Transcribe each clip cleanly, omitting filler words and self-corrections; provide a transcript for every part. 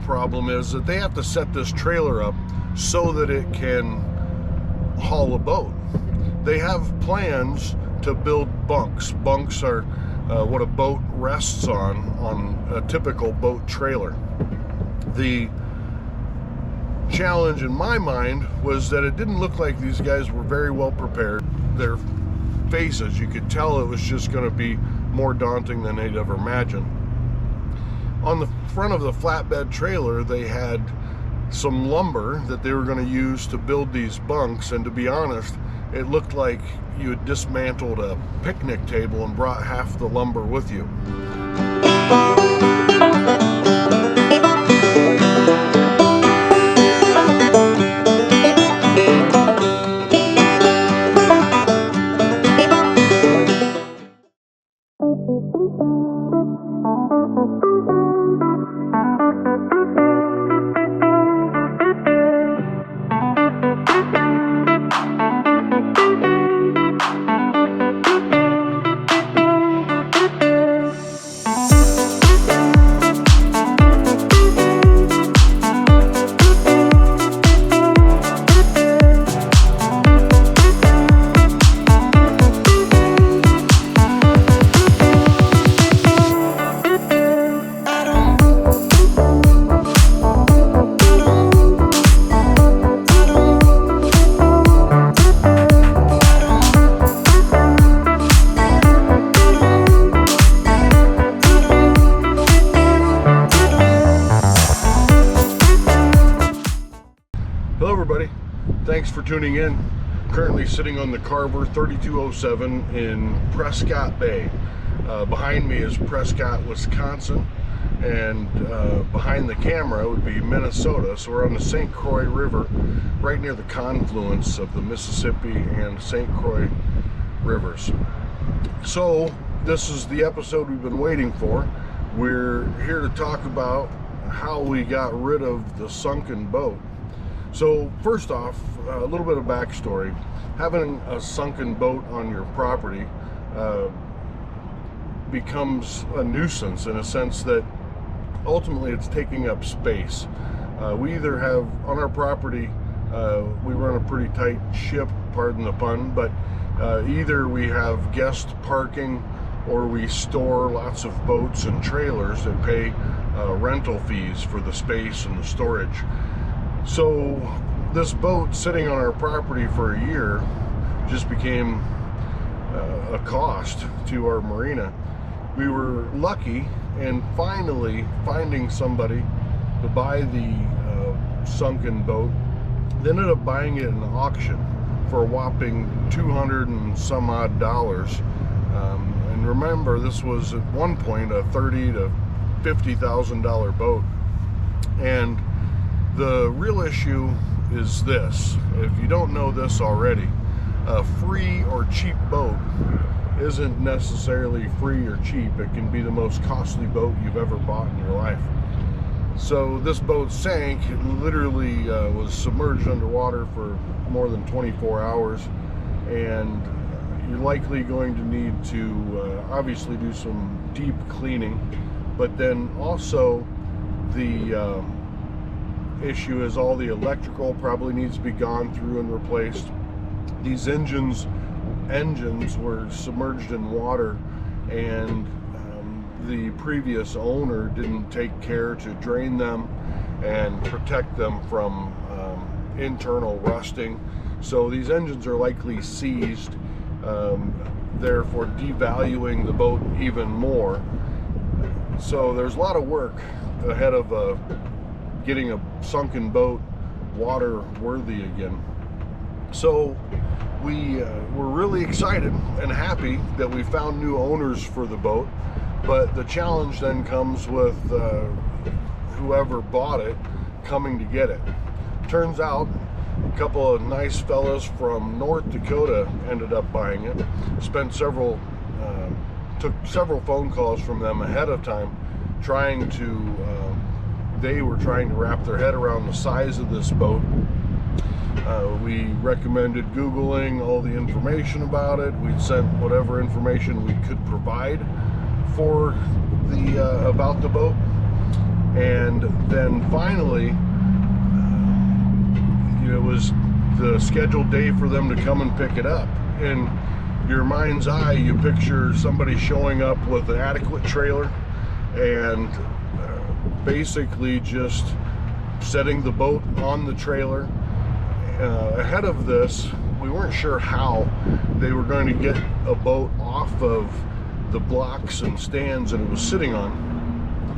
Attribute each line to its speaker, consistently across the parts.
Speaker 1: problem is that they have to set this trailer up so that it can haul a boat. They have plans to build bunks. Bunks are what a boat rests on a typical boat trailer. The challenge in my mind was that it didn't look like these guys were very well prepared. Their faces, you could tell it was just going to be more daunting than they'd ever imagined. On the front of the flatbed trailer, they had some lumber that they were going to use to build these bunks, and to be honest, it looked like you had dismantled a picnic table and brought half the lumber with you. Hello everybody, thanks for tuning in. Currently sitting on the Carver 3207 in Prescott Bay. Behind me is Prescott, Wisconsin, and behind the camera would be Minnesota. So we're on the St. Croix River, right near the confluence of the Mississippi and St. Croix rivers. So this is the episode we've been waiting for. We're here to talk about how we got rid of the sunken boat. So first off, a little bit of backstory. Having a sunken boat on your property becomes a nuisance in a sense that ultimately it's taking up space. We either have on our property, we run a pretty tight ship, pardon the pun, but either we have guest parking or we store lots of boats and trailers that pay rental fees for the space and the storage. So this boat sitting on our property for a year just became a cost to our marina. We were lucky in finally finding somebody to buy the sunken boat. They ended up buying it in an auction for a whopping $200 and some odd. And remember, this was at one point a $30,000 to $50,000 boat. And the real issue is this: if you don't know this already, a free or cheap boat isn't necessarily free or cheap. It can be the most costly boat you've ever bought in your life. So this boat sank. It literally was submerged underwater for more than 24 hours, and you're likely going to need to obviously do some deep cleaning, but then also the issue is all the electrical probably needs to be gone through and replaced. These engines were submerged in water, and the previous owner didn't take care to drain them and protect them from internal rusting. So these engines are likely seized, therefore devaluing the boat even more. So there's a lot of work ahead of getting a sunken boat water worthy again. So we were really excited and happy that we found new owners for the boat, but the challenge then comes with whoever bought it coming to get it. Turns out a couple of nice fellas from North Dakota ended up buying it. Took several phone calls from them ahead of time, they were trying to wrap their head around the size of this boat. We recommended Googling all the information about it. We sent whatever information we could provide for about the boat, And then finally, it was the scheduled day for them to come and pick it up. In your mind's eye, you picture somebody showing up with an adequate trailer and basically just setting the boat on the trailer. Ahead of this, we weren't sure how they were going to get a boat off of the blocks and stands that it was sitting on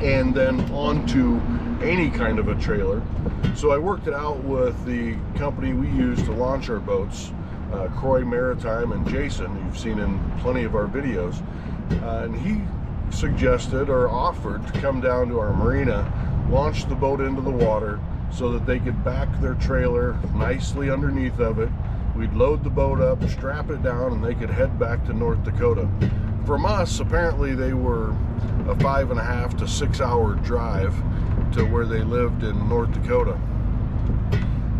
Speaker 1: and then onto any kind of a trailer. So I worked it out with the company we use to launch our boats, Croy Maritime and Jason, you've seen in plenty of our videos, and he suggested or offered to come down to our marina, launch the boat into the water so that they could back their trailer nicely underneath of it. We'd load the boat up, strap it down, and they could head back to North Dakota. From us, apparently they were a 5.5 to 6 hour drive to where they lived in North Dakota.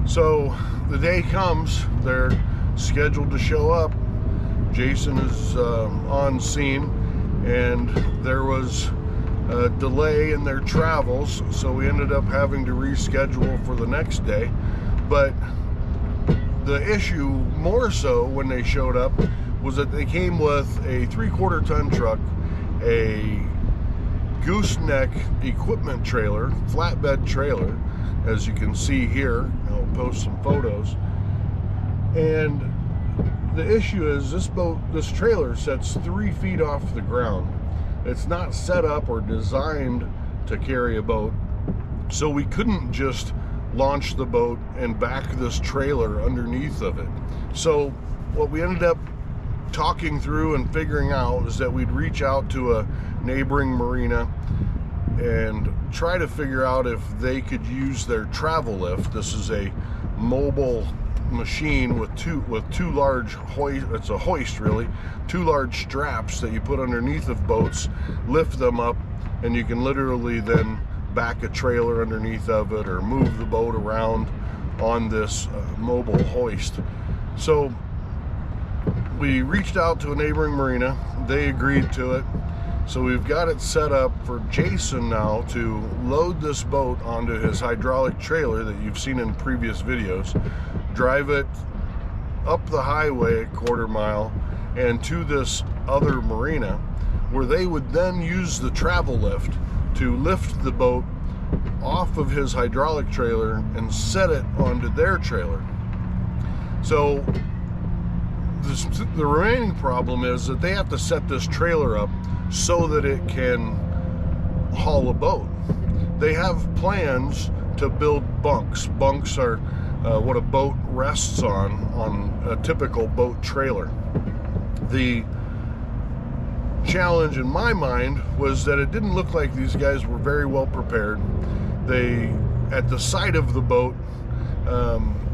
Speaker 1: So the day comes, they're scheduled to show up. Jason is on scene, and there was a delay in their travels, so we ended up having to reschedule for the next day. But the issue more so when they showed up was that they came with a 3/4 ton truck, a gooseneck equipment trailer, flatbed trailer, as you can see here. I'll post some photos. And the issue is this trailer sits 3 feet off the ground. It's not set up or designed to carry a boat, so we couldn't just launch the boat and back this trailer underneath of it. So what we ended up talking through and figuring out is that we'd reach out to a neighboring marina and try to figure out if they could use their travel lift. This is a mobile machine with two large hoist. It's a hoist, really, 2 large straps that you put underneath of boats, lift them up, and you can literally then back a trailer underneath of it or move the boat around on this mobile hoist. So we reached out to a neighboring marina. They agreed to it. So we've got it set up for Jason now to load this boat onto his hydraulic trailer that you've seen in previous videos, drive it up the highway a 1/4 mile and to this other marina, where they would then use the travel lift to lift the boat off of his hydraulic trailer and set it onto their trailer. So the remaining problem is that they have to set this trailer up so that it can haul a boat. They have plans to build bunks. Bunks are what a boat rests on a typical boat trailer. The challenge in my mind was that it didn't look like these guys were very well prepared. They, at the side of the boat,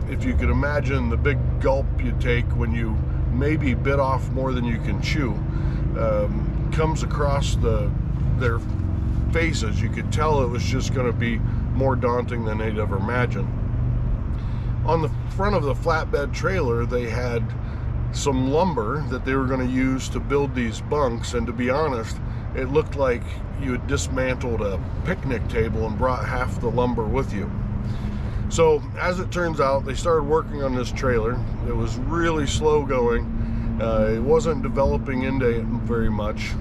Speaker 1: if you could imagine the big gulp you take when you maybe bit off more than you can chew, comes across their faces. You could tell it was just going to be more daunting than they'd ever imagined. On the front of the flatbed trailer, they had some lumber that they were going to use to build these bunks, and to be honest, it looked like you had dismantled a picnic table and brought half the lumber with you. So as it turns out, they started working on this trailer. It was really slow going. It wasn't developing into it very much.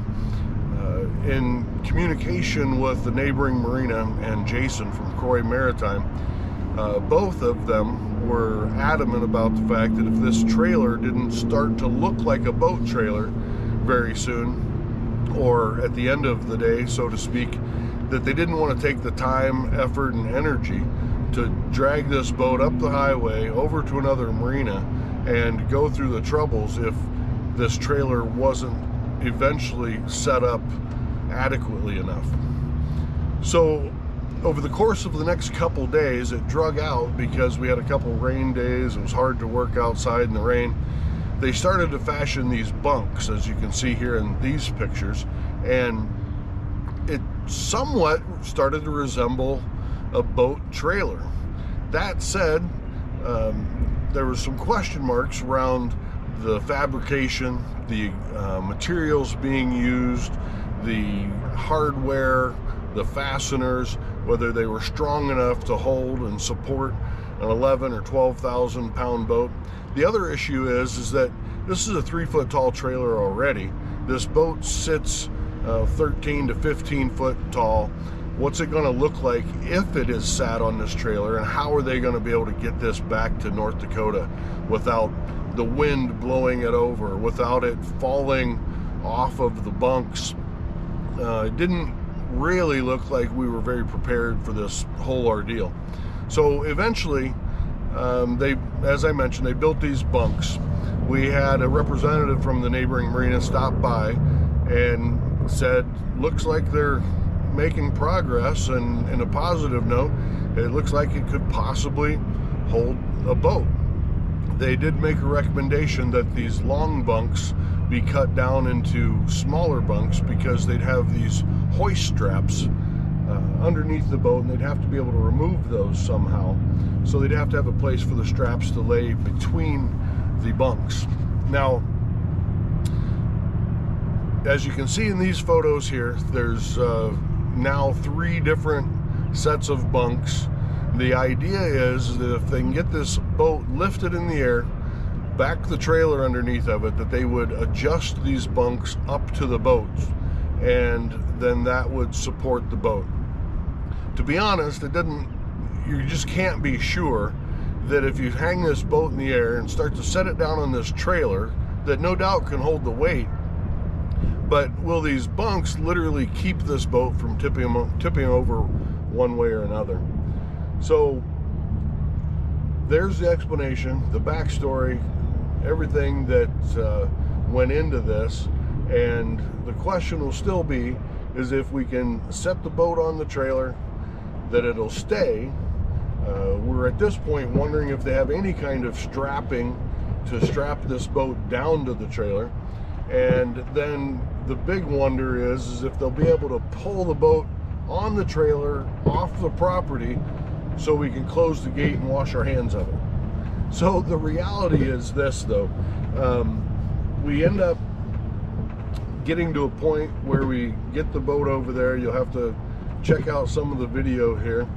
Speaker 1: In communication with the neighboring marina and Jason from Croy Maritime, both of them were adamant about the fact that if this trailer didn't start to look like a boat trailer very soon, or at the end of the day, so to speak, that they didn't want to take the time, effort, and energy to drag this boat up the highway over to another marina and go through the troubles if this trailer wasn't eventually set up adequately enough. So over the course of the next couple days, it drug out because we had a couple rain days. It was hard to work outside in the rain. They started to fashion these bunks, as you can see here in these pictures, and it somewhat started to resemble a boat trailer. That said, there was some question marks around the fabrication, the materials being used, the hardware, the fasteners, whether they were strong enough to hold and support an 11 or 12,000 pound boat. The other issue is that this is a 3-foot tall trailer already. This boat sits 13 to 15 foot tall. What's it going to look like if it is sat on this trailer, and how are they going to be able to get this back to North Dakota without the wind blowing it over, without it falling off of the bunks? It didn't really look like we were very prepared for this whole ordeal. So eventually, as I mentioned, they built these bunks. We had a representative from the neighboring marina stop by and said, looks like they're making progress, and in a positive note, it looks like it could possibly hold a boat. They did make a recommendation that these long bunks be cut down into smaller bunks, because they'd have these hoist straps underneath the boat, and they'd have to be able to remove those somehow. So they'd have to have a place for the straps to lay between the bunks. Now, as you can see in these photos here, there's now 3 different sets of bunks. The idea is that if they can get this boat lifted in the air, back the trailer underneath of it, that they would adjust these bunks up to the boat, and then that would support the boat. To be honest, you just can't be sure that if you hang this boat in the air and start to set it down on this trailer, that no doubt can hold the weight, but will these bunks literally keep this boat from tipping over one way or another? So there's the explanation, the backstory, everything that went into this. And the question will still be, is if we can set the boat on the trailer, that it'll stay. We're at this point wondering if they have any kind of strapping to strap this boat down to the trailer. And then the big wonder is if they'll be able to pull the boat on the trailer off the property so we can close the gate and wash our hands of it. So the reality is this, though. We end up getting to a point where we get the boat over there. You'll have to check out some of the video here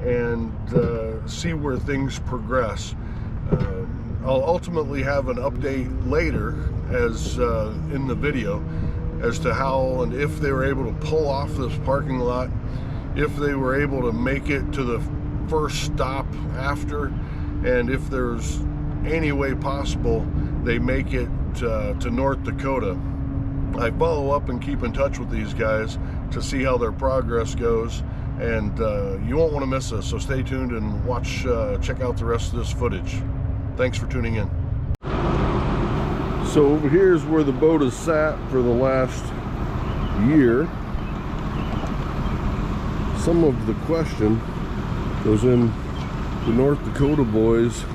Speaker 1: and see where things progress. I'll ultimately have an update later, as in the video, as to how and if they were able to pull off this parking lot, if they were able to make it to the first stop after, and if there's any way possible they make it to North Dakota. I follow up and keep in touch with these guys to see how their progress goes, and you won't want to miss this, so stay tuned and watch, check out the rest of this footage. Thanks for tuning in. So over here is where the boat has sat for the last year. Some of the question goes in, the North Dakota boys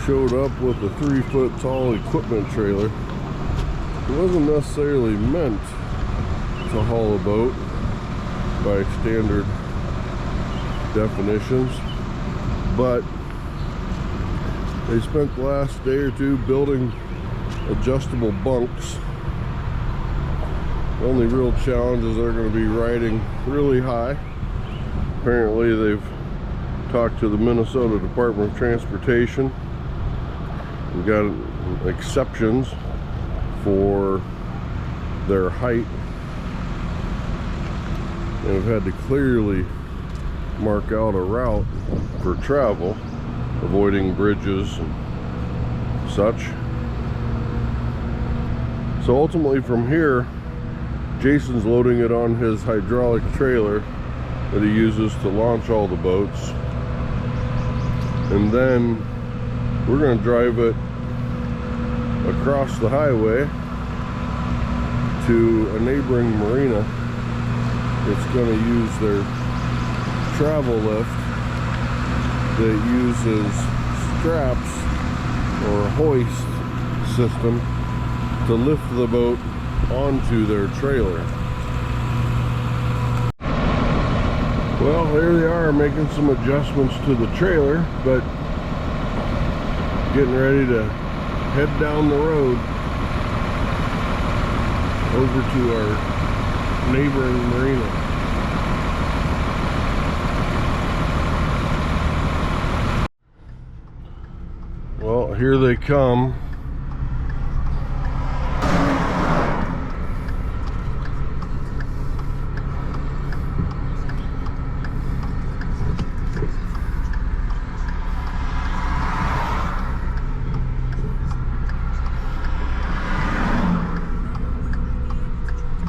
Speaker 1: showed up with a 3-foot tall equipment trailer. It wasn't necessarily meant to haul a boat by standard definitions, but they spent the last day or two building adjustable bunks. The only real challenge is they're going to be riding really high. Apparently they've talked to the Minnesota Department of Transportation. We've got exceptions for their height, and have had to clearly mark out a route for travel, avoiding bridges and such. So ultimately from here, Jason's loading it on his hydraulic trailer that he uses to launch all the boats, and then we're going to drive it across the highway to a neighboring marina that's going to use their travel lift that uses straps or a hoist system to lift the boat onto their trailer. Well, here they are making some adjustments to the trailer, but getting ready to head down the road over to our neighboring marina. here they come.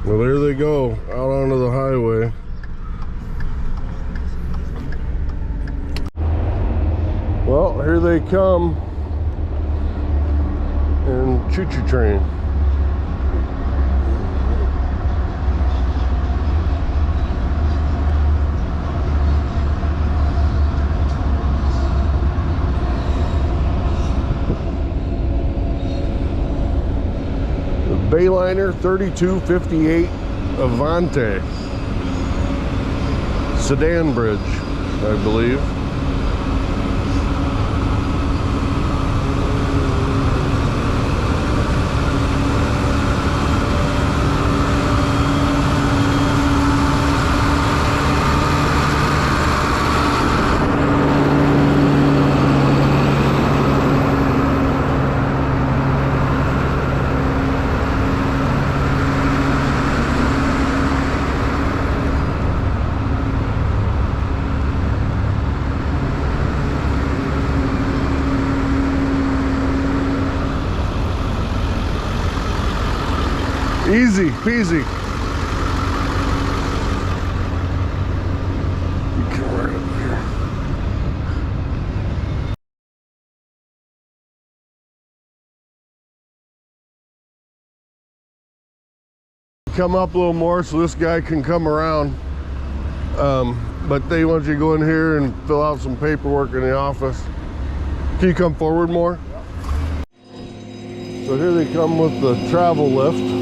Speaker 1: Well, there they go, out onto the highway. Well, here they come in choo-choo train. Bayliner 3258 Avante sedan bridge, I believe. Easy peasy. Come right up here. Come up a little more so this guy can come around. But they want you to go in here and fill out some paperwork in the office. Can you come forward more? So here they come with the travel lift.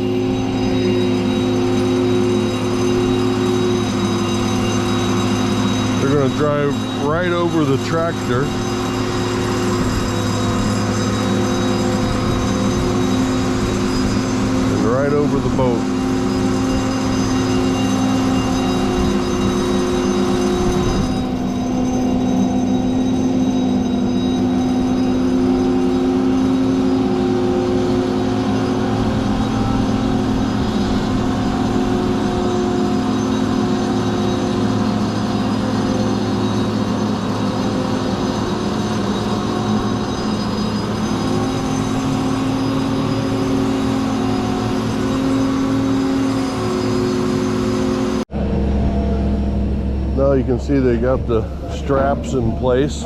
Speaker 1: They're going to drive right over the tractor. And right over the boat. Now you can see they got the straps in place.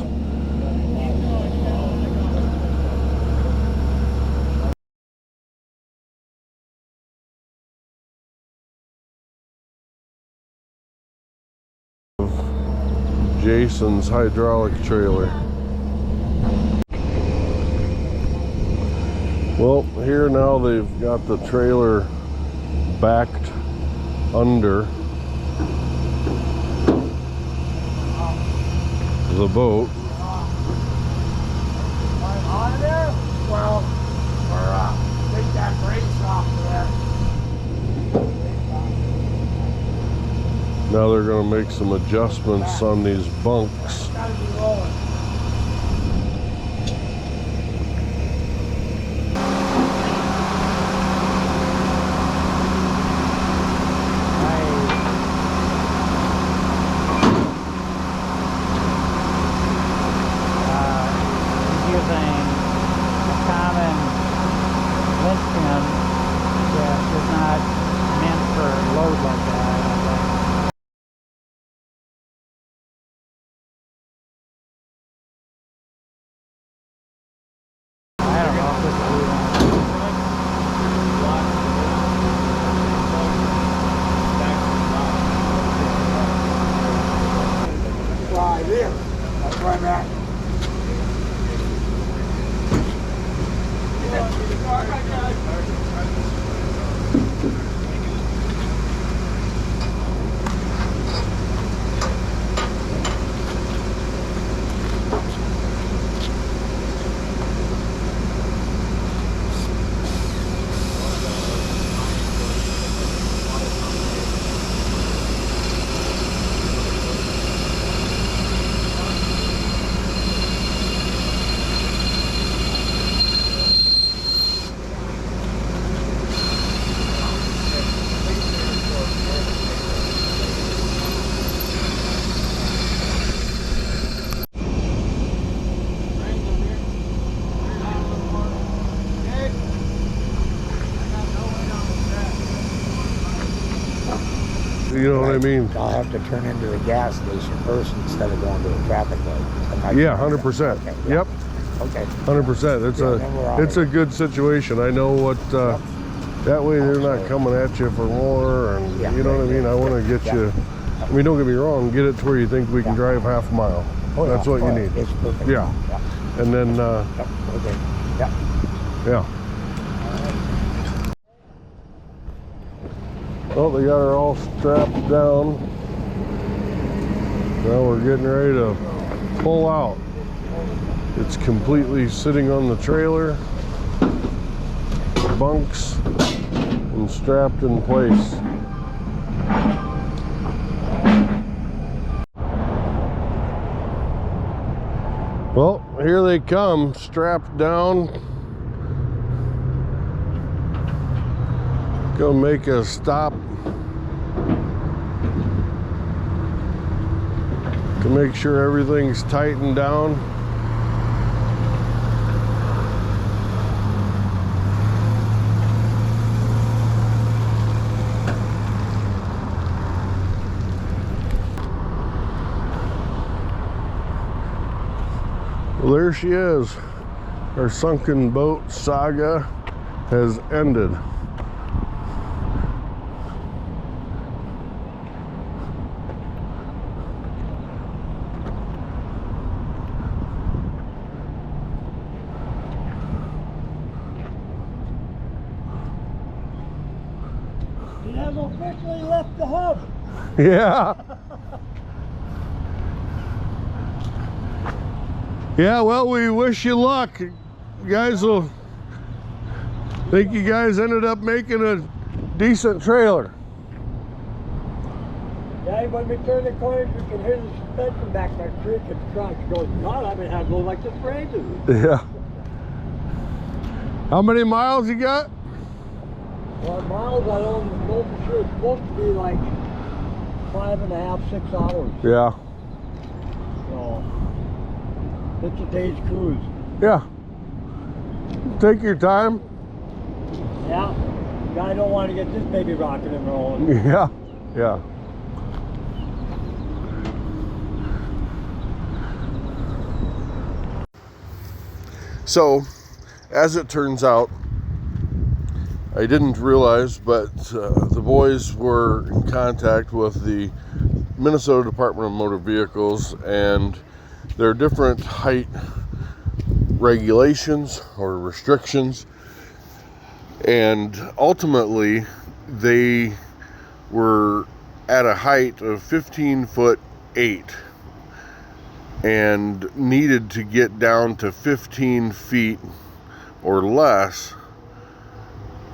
Speaker 1: Jason's hydraulic trailer. Well, here now they've got the trailer backed under the boat.
Speaker 2: On there? Well, or take that brakes off there.
Speaker 1: Now they're going to make some adjustments on these bunks.
Speaker 2: Gotta be rolling. That's where I'm at.
Speaker 1: You know what I mean?
Speaker 2: I'll have to turn into the gas station first instead of going to a traffic light.
Speaker 1: Yeah, 100%.
Speaker 2: Okay, yeah.
Speaker 1: Yep.
Speaker 2: Okay.
Speaker 1: 100%. It's a good situation. I know what. That way they're not coming at you for more, and you know what I mean. I want to get you. I mean, don't get me wrong. Get it to where you think we can drive half a mile. That's what you need.
Speaker 2: It's perfect.
Speaker 1: Yeah. And then.
Speaker 2: Okay.
Speaker 1: Yeah. Well, they got her all strapped down. Now we're getting ready to pull out. It's completely sitting on the trailer, bunks, and strapped in place. Well, here they come, strapped down. Gonna make a stop to make sure everything's tightened down. Well, there she is. Our sunken boat saga has ended.
Speaker 2: He has officially left the hub.
Speaker 1: Yeah. Yeah, well, we wish you luck. You guys will think you guys ended up making a decent trailer.
Speaker 2: Yeah, when we turn the corners, we can hear the suspension back there creak and crunch. Goes, God, I haven't had one like this for ages.
Speaker 1: Yeah. How many miles you got?
Speaker 2: Well, miles, I don't know for sure. It's supposed to be like 5.5, 6 hours.
Speaker 1: Yeah.
Speaker 2: So, it's a day's cruise.
Speaker 1: Yeah. Take your time.
Speaker 2: Yeah. I don't want to get this baby rocking and rolling.
Speaker 1: Yeah. Yeah. So, as it turns out, I didn't realize, but the boys were in contact with the Minnesota Department of Motor Vehicles, and there are different height regulations or restrictions, and ultimately they were at a height of 15'8" and needed to get down to 15 feet or less.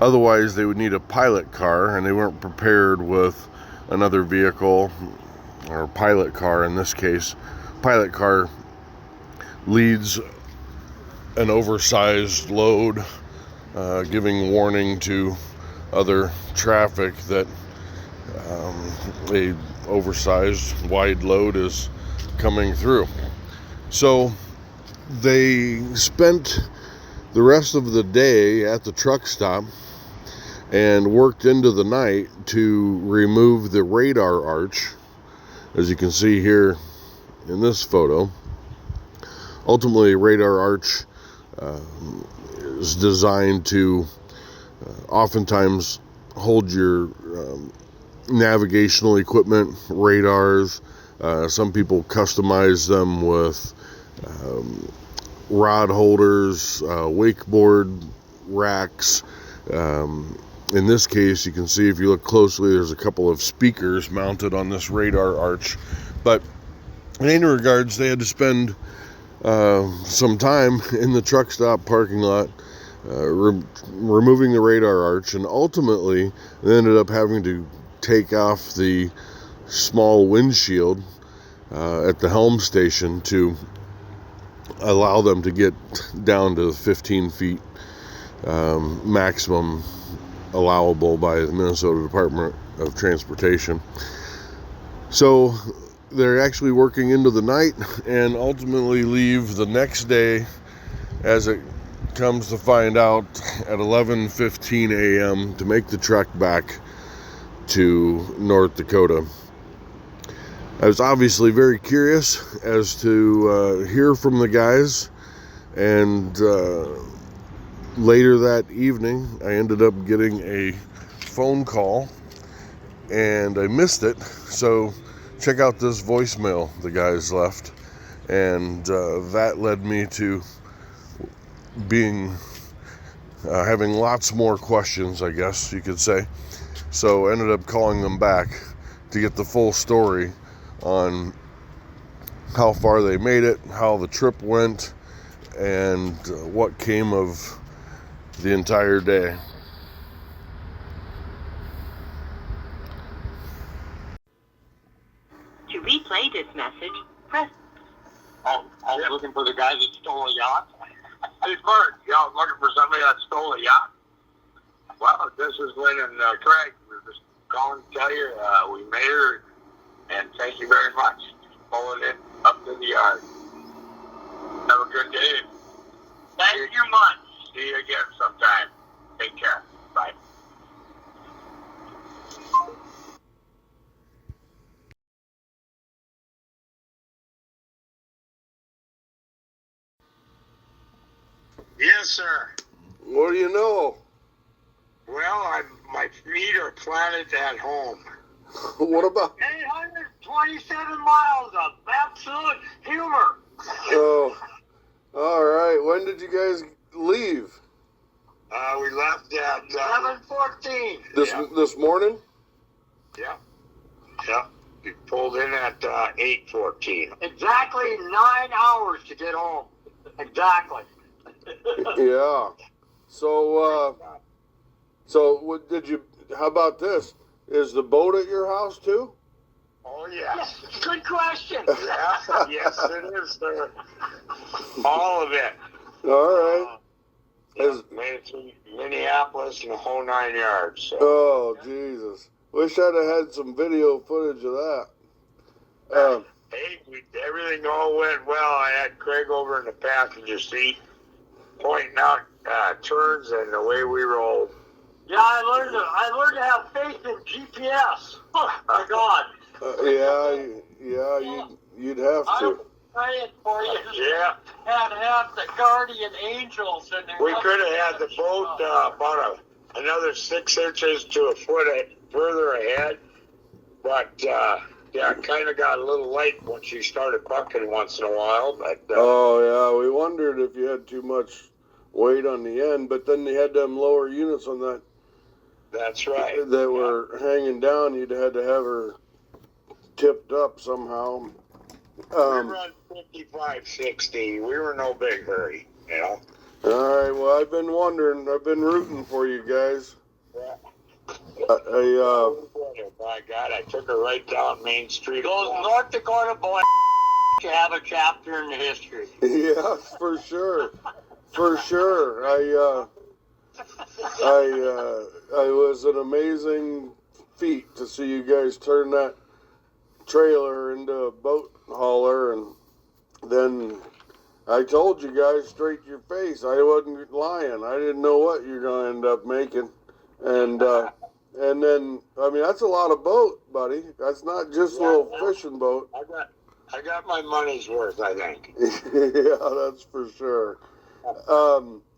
Speaker 1: Otherwise they would need a pilot car, and they weren't prepared with another vehicle, or pilot car in this case. Pilot car leads an oversized load, giving warning to other traffic that a oversized wide load is coming through. So they spent the rest of the day at the truck stop and worked into the night to remove the radar arch, as you can see here in this photo. Ultimately, radar arch is designed to oftentimes hold your navigational equipment, radars. Some people customize them with rod holders, wakeboard racks. In this case, you can see, if you look closely, there's a couple of speakers mounted on this radar arch. But in any regards, they had to spend some time in the truck stop parking lot removing the radar arch, and ultimately they ended up having to take off the small windshield at the helm station to allow them to get down to 15 feet maximum allowable by the Minnesota Department of Transportation. So they're actually working into the night and ultimately leave the next day, as it comes to find out, at 11:15 a.m. to make the trek back to North Dakota. I was obviously very curious as to hear from the guys, and later that evening I ended up getting a phone call and I missed it, so check out this voicemail the guys left, and that led me to being having lots more questions, I guess you could say. So ended up calling them back to get the full story on how far they made it, how the trip went, and what came of the entire day.
Speaker 3: To replay this message, press.
Speaker 4: Oh, I was looking for the guy that stole a yacht. Hey, Bert, y'all looking for somebody that stole a yacht? Well, this is Lynn and Craig. We're just calling to tell you we made her, and thank you very much for pulling it up to the yard. Have a good day. Thank you much. See you again sometime. Take care. Bye. Yes, sir.
Speaker 1: What do you know?
Speaker 4: Well, my feet are planted at home.
Speaker 1: What about?
Speaker 4: 827 miles of absolute humor.
Speaker 1: Oh, all right. When did you guys leave?
Speaker 4: We left at 7:14.
Speaker 1: This morning?
Speaker 4: Yeah. Yeah. We pulled in at 8:14. Exactly 9 hours to get home. Exactly.
Speaker 1: Yeah. So what did you? How about this? Is the boat at your house too?
Speaker 4: Oh yes. Good question. Yeah. Yes, it is, sir. All of it.
Speaker 1: All right.
Speaker 4: Made it to Minneapolis in the whole 9 yards. So.
Speaker 1: Oh Jesus! Wish I'd have had some video footage of that.
Speaker 4: Hey, everything all went well. I had Craig over in the passenger seat, pointing out turns and the way we rolled. Yeah, I learned to have faith in GPS. Oh my God.
Speaker 1: You'd have
Speaker 2: I
Speaker 1: to.
Speaker 2: was praying for you.
Speaker 4: Yeah.
Speaker 2: And have the guardian angels in there.
Speaker 4: We could have had the boat about another 6 inches to a foot further ahead, but it kind of got a little light when she started bucking once in a while. But
Speaker 1: We wondered if you had too much weight on the end, but then they had them lower units on that.
Speaker 4: That's right.
Speaker 1: That were hanging down. You'd had to have her tipped up somehow.
Speaker 4: We run 55, 60. We were in no big hurry, you know.
Speaker 1: All right. Well, I've been wondering. I've been rooting for you guys.
Speaker 4: Yeah.
Speaker 1: I
Speaker 4: My God, I took her right down Main Street. Those North Dakota boys have a chapter in the history.
Speaker 1: Yeah, for sure. For sure. I was an amazing feat to see you guys turn that trailer into a boat hauler, and then I told you guys straight to your face I wasn't lying. I didn't know what you're gonna end up making, and then I mean that's a lot of boat, buddy. That's not just a little fishing boat.
Speaker 4: I got my money's worth, I think.
Speaker 1: Yeah, that's for sure.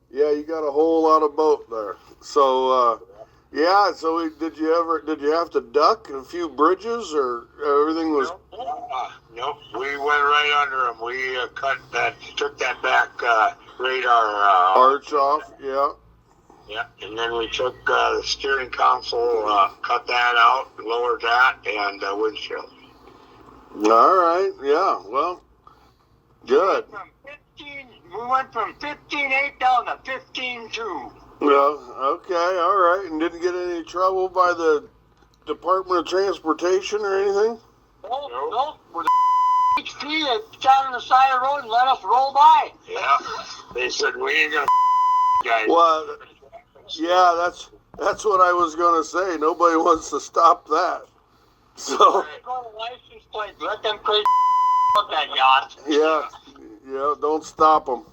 Speaker 1: Yeah, you got a whole lot of boat there. So, did you have to duck a few bridges, or everything was?
Speaker 4: Nope. We went right under them. We took that back radar
Speaker 1: Arch off, yeah.
Speaker 4: Yeah, and then we took the steering console, cut that out, lowered that, and windshield.
Speaker 1: All right, yeah, well, good.
Speaker 4: We went from 15.8 down to 15.2.
Speaker 1: Well, okay, all right. And didn't get any trouble by the Department of Transportation or anything?
Speaker 4: Nope. With the HP, they got on the side of the road and let us roll by. Yeah. They said, we ain't gonna guys.
Speaker 1: Well, yeah, that's what I was gonna say. Nobody wants to stop that. So.
Speaker 4: Go to license plate. Let them crazy that yacht.
Speaker 1: Yeah, don't stop them.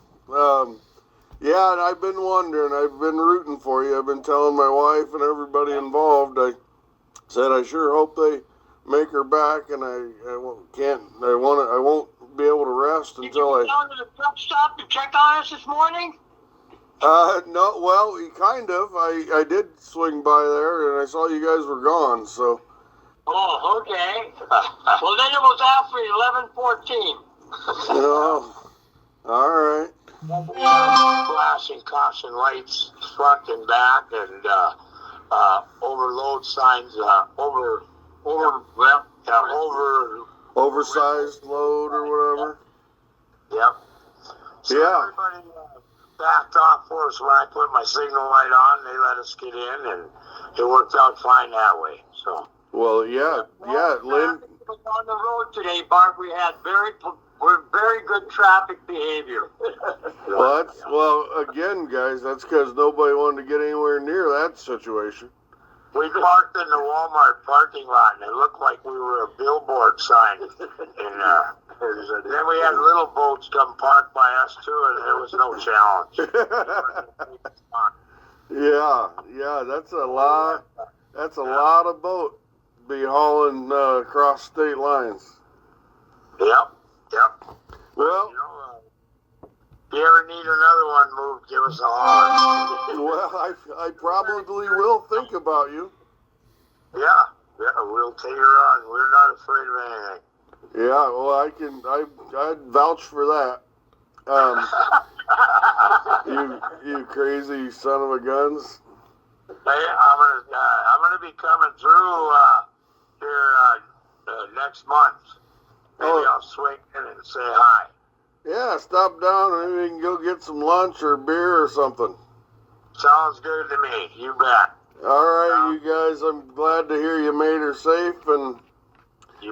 Speaker 1: Yeah, and I've been wondering. I've been rooting for you. I've been telling my wife and everybody involved. I Said I sure hope they make her back, and I won't be able to rest
Speaker 4: Did
Speaker 1: until
Speaker 4: you go down to the truck stop to check on us this morning?
Speaker 1: No, well, kind of. I did swing by there, and I saw you guys were gone, so.
Speaker 4: Oh, okay. Well, then it was after 11:14.
Speaker 1: Oh, all right.
Speaker 4: Flashing caution lights front and back, and overload signs,
Speaker 1: Oversized load or whatever.
Speaker 4: Yep. So
Speaker 1: Yeah.
Speaker 4: everybody backed off for us when I put my signal light on. They let us get in, and it worked out fine that way. So.
Speaker 1: Well, yeah, Lynn.
Speaker 4: On the road today, Bart, we had very good traffic behavior.
Speaker 1: Well, again, guys, that's because nobody wanted to get anywhere near that situation.
Speaker 4: We parked in the Walmart parking lot, and it looked like we were a billboard sign. And then we had little boats come park by us too, and there was no challenge.
Speaker 1: Yeah, that's a lot. That's a lot of boat be hauling across state lines.
Speaker 4: Yep.
Speaker 1: Well,
Speaker 4: if you ever need another one moved, give us a holler.
Speaker 1: well, I probably will think about you.
Speaker 4: Yeah, we'll take her on. We're not afraid of anything.
Speaker 1: Yeah, well, I'd vouch for that. You crazy son of a guns.
Speaker 4: Hey, I'm gonna be coming through here next month. Maybe I'll swing in and say hi.
Speaker 1: Yeah, stop down and maybe we can go get some lunch or beer or something.
Speaker 4: Sounds good to me. You bet.
Speaker 1: All right, you guys, I'm glad to hear you made her safe. And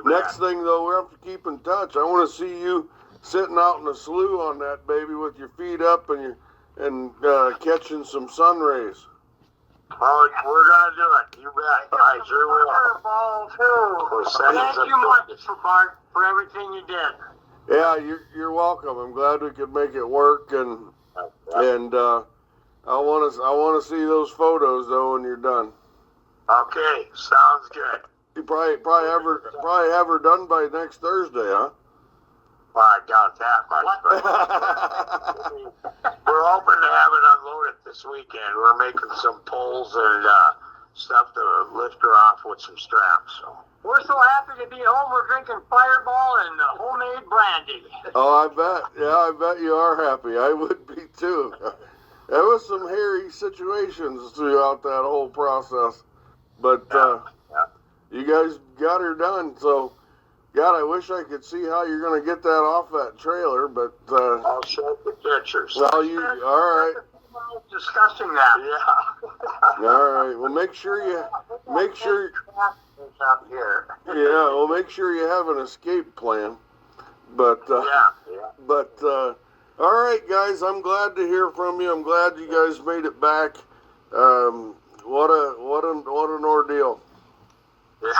Speaker 1: next thing, though, we have to keep in touch. I want to see you sitting out in the slough on that baby with your feet up and catching some sun rays.
Speaker 4: Oh, we're gonna do it. You bet. I sure will. Thank you much for everything you did.
Speaker 1: Yeah, you're welcome. I'm glad we could make it work, and I want to see those photos though when you're done.
Speaker 4: Okay, sounds good.
Speaker 1: You probably have her done by next Thursday, huh?
Speaker 4: Well, I doubt that much, but we're hoping to have it unloaded this weekend. We're making some poles and stuff to lift her off with some straps. So. We're so happy to be home. We're drinking Fireball and homemade brandy.
Speaker 1: Oh, I bet. Yeah, I bet you are happy. I would be too. There was some hairy situations throughout that whole process, but you guys got her done. So, God, I wish I could see how you're going to get that off that trailer, but
Speaker 4: I'll show the pictures.
Speaker 1: Well, all right.
Speaker 4: Discussing that. Yeah.
Speaker 1: All right. Well, make sure
Speaker 4: up here.
Speaker 1: Yeah, well, make sure you have an escape plan. But But all right, guys, I'm glad to hear from you. I'm glad you guys made it back. What an ordeal.
Speaker 4: Yeah.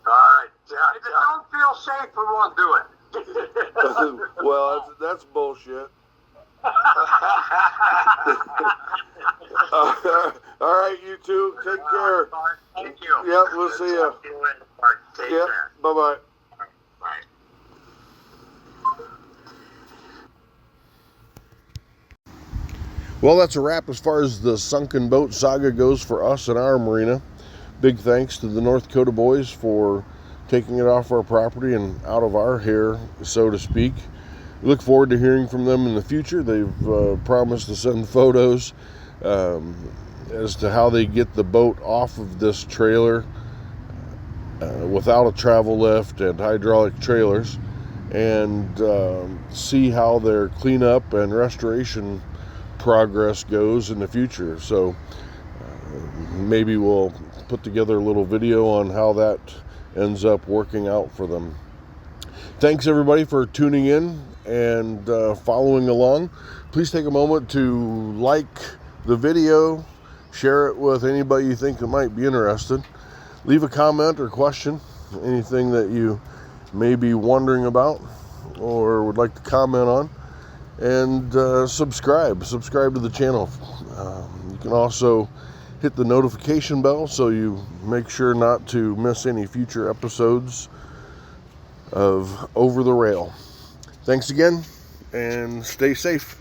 Speaker 4: All right. If you don't feel safe, we won't do it.
Speaker 1: Well, that's bullshit. All right, you two, take care.
Speaker 4: Thank you.
Speaker 1: Yeah, we'll see you.
Speaker 4: Take
Speaker 1: Yeah,
Speaker 4: care.
Speaker 1: bye-bye.
Speaker 4: Bye.
Speaker 1: Well, that's a wrap as far as the Sunken Boat Saga goes for us in our marina. Big thanks to the North Dakota boys for taking it off our property and out of our hair, so to speak. We look forward to hearing from them in the future. They've promised to send photos as to how they get the boat off of this trailer without a travel lift and hydraulic trailers, and see how their cleanup and restoration progress goes in the future. So maybe we'll put together a little video on how that ends up working out for them. Thanks everybody for tuning in and following along. Please take a moment to like the video, share it with anybody you think that might be interested. Leave a comment or question, anything that you may be wondering about or would like to comment on, and subscribe to the channel. You can also hit the notification bell so you make sure not to miss any future episodes of Over the Rail. Thanks again, and stay safe.